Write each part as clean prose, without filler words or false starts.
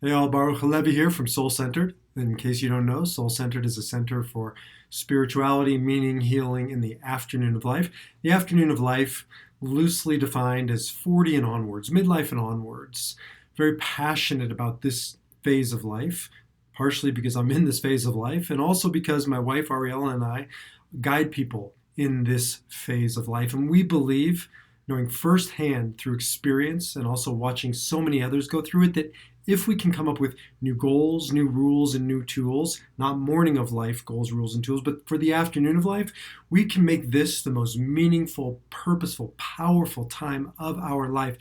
Hey all, Baruch Halevi here from Soul Centered. In case you don't know, Soul Centered is a center for spirituality, meaning, healing in the afternoon of life. The afternoon of life, loosely defined as 40 and onwards, midlife and onwards. Very passionate about this phase of life, partially because I'm in this phase of life, and also because my wife Ariella and I guide people in this phase of life. And we believe, knowing firsthand through experience and also watching so many others go through it, that if we can come up with new goals, new rules, and new tools, not morning of life goals, rules, and tools, but for the afternoon of life, we can make this the most meaningful, purposeful, powerful time of our life.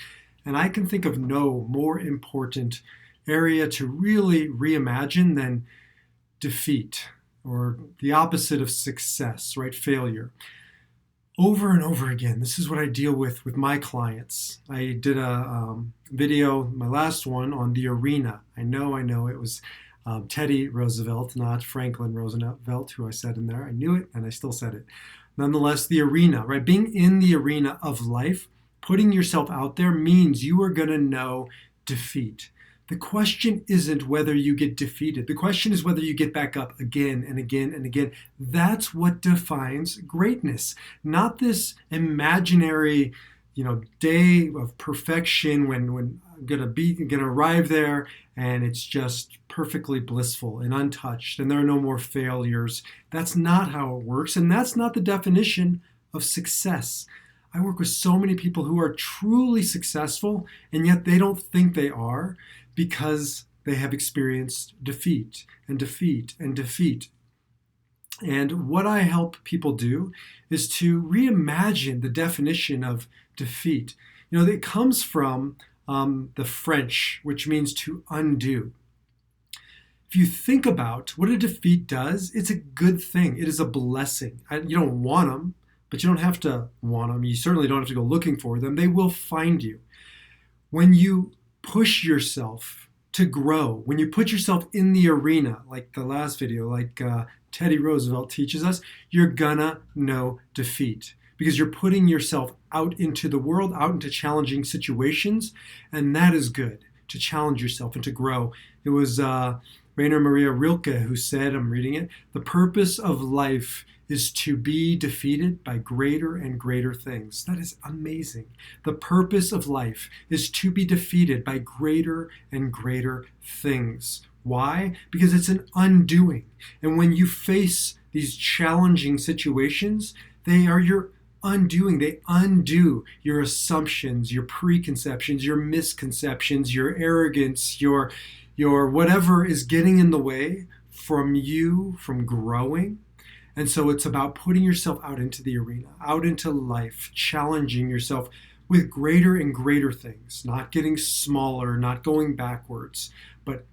And I can think of no more important area to really reimagine than defeat, or the opposite of success, right? Failure. Over and over again, this is what I deal with my clients. I did a video, my last one, on the arena. I know, it was Teddy Roosevelt, not Franklin Roosevelt, who I said in there. I knew it, and I still said it. Nonetheless, the arena, right? Being in the arena of life, putting yourself out there means you are going to know defeat. The question isn't whether you get defeated. The question is whether you get back up again and again and again. That's what defines greatness. Not this imaginary, day of perfection when I'm gonna arrive there and it's just perfectly blissful and untouched and there are no more failures. That's not how it works, and that's not the definition of success. I work with so many people who are truly successful, and yet they don't think they are because they have experienced defeat and defeat and defeat. And what I help people do is to reimagine the definition of defeat. It comes from the French, which means to undo. If you think about what a defeat does, it's a good thing. It is a blessing. You don't want them, but you don't have to want them. You certainly don't have to go looking for them. They will find you. When you push yourself to grow, when you put yourself in the arena, like the last video, like Teddy Roosevelt teaches us, you're gonna know defeat because you're putting yourself out into the world, out into challenging situations, and that is good, to challenge yourself and to grow. It was Rainer Maria Rilke who said, I'm reading it, the purpose of life is to be defeated by greater and greater things. That is amazing. The purpose of life is to be defeated by greater and greater things. Why? Because it's an undoing. And when you face these challenging situations, they are your undoing. They undo your assumptions, your preconceptions, your misconceptions, your arrogance, your whatever is getting in the way from you from growing. And so it's about putting yourself out into the arena, out into life, challenging yourself with greater and greater things, not getting smaller, not going backwards, but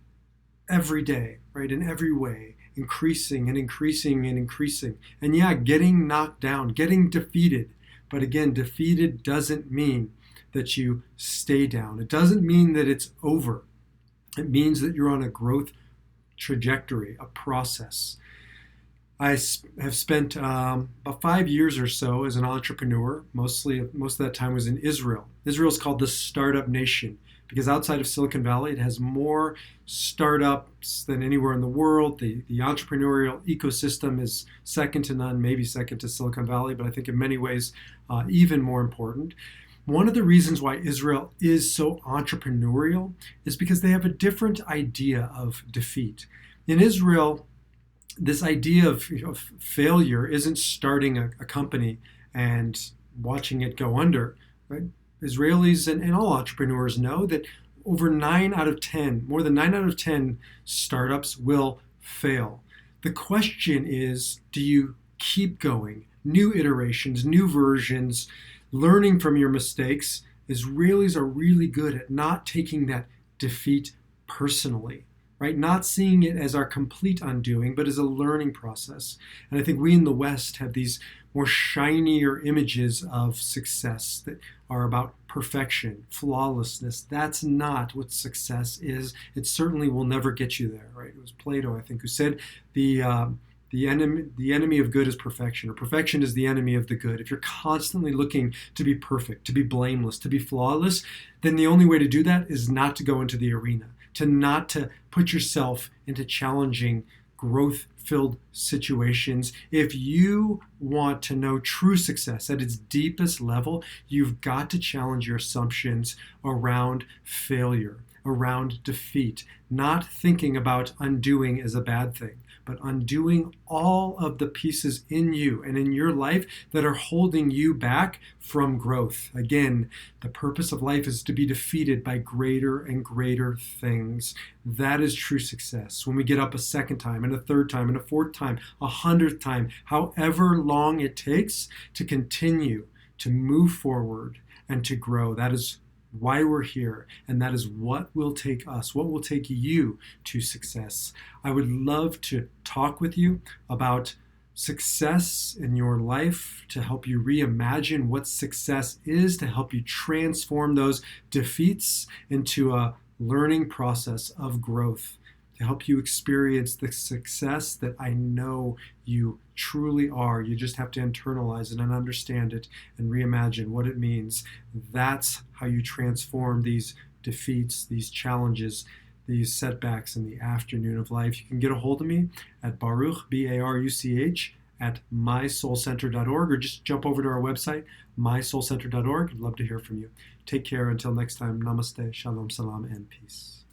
every day, right, in every way, increasing and increasing and increasing. And yeah, getting knocked down, getting defeated. But again, defeated doesn't mean that you stay down. It doesn't mean that it's over. It means that you're on a growth trajectory, a process. I have spent about 5 years or so as an entrepreneur. Most of that time was in Israel. Israel is called the startup nation because outside of Silicon Valley, it has more startups than anywhere in the world. The entrepreneurial ecosystem is second to none, maybe second to Silicon Valley, but I think in many ways even more important. One of the reasons why Israel is so entrepreneurial is because they have a different idea of defeat. In Israel, this idea of failure isn't starting a company and watching it go under. Right? Israelis and all entrepreneurs know that over 9 out of 10, more than 9 out of 10 startups will fail. The question is, do you keep going? New iterations, new versions, learning from your mistakes. Israelis are really good at not taking that defeat personally. Right? Not seeing it as our complete undoing, but as a learning process. And I think we in the West have these more shinier images of success that are about perfection, flawlessness. That's not what success is. It certainly will never get you there, right? It was Plato, I think, who said the the enemy of good is perfection, or perfection is the enemy of the good. If you're constantly looking to be perfect, to be blameless, to be flawless, then the only way to do that is not to go into the arena, not to put yourself into challenging, growth-filled situations. If you want to know true success at its deepest level, you've got to challenge your assumptions around failure, around defeat, not thinking about undoing as a bad thing, but undoing all of the pieces in you and in your life that are holding you back from growth. Again, the purpose of life is to be defeated by greater and greater things. That is true success. When we get up a second time, and a third time, and a fourth time, 100th time, however long it takes to continue to move forward and to grow. That is why we're here, and that is what will take us, what will take you to success. I would love to talk with you about success in your life, to help you reimagine what success is, to help you transform those defeats into a learning process of growth, to help you experience the success that I know you truly are. You just have to internalize it and understand it and reimagine what it means. That's how you transform these defeats, these challenges, these setbacks in the afternoon of life. You can get a hold of me at Baruch, B-A-R-U-C-H, at mysoulcenter.org, or just jump over to our website, mysoulcenter.org. I'd love to hear from you. Take care. Until next time, namaste, shalom, salam, and peace.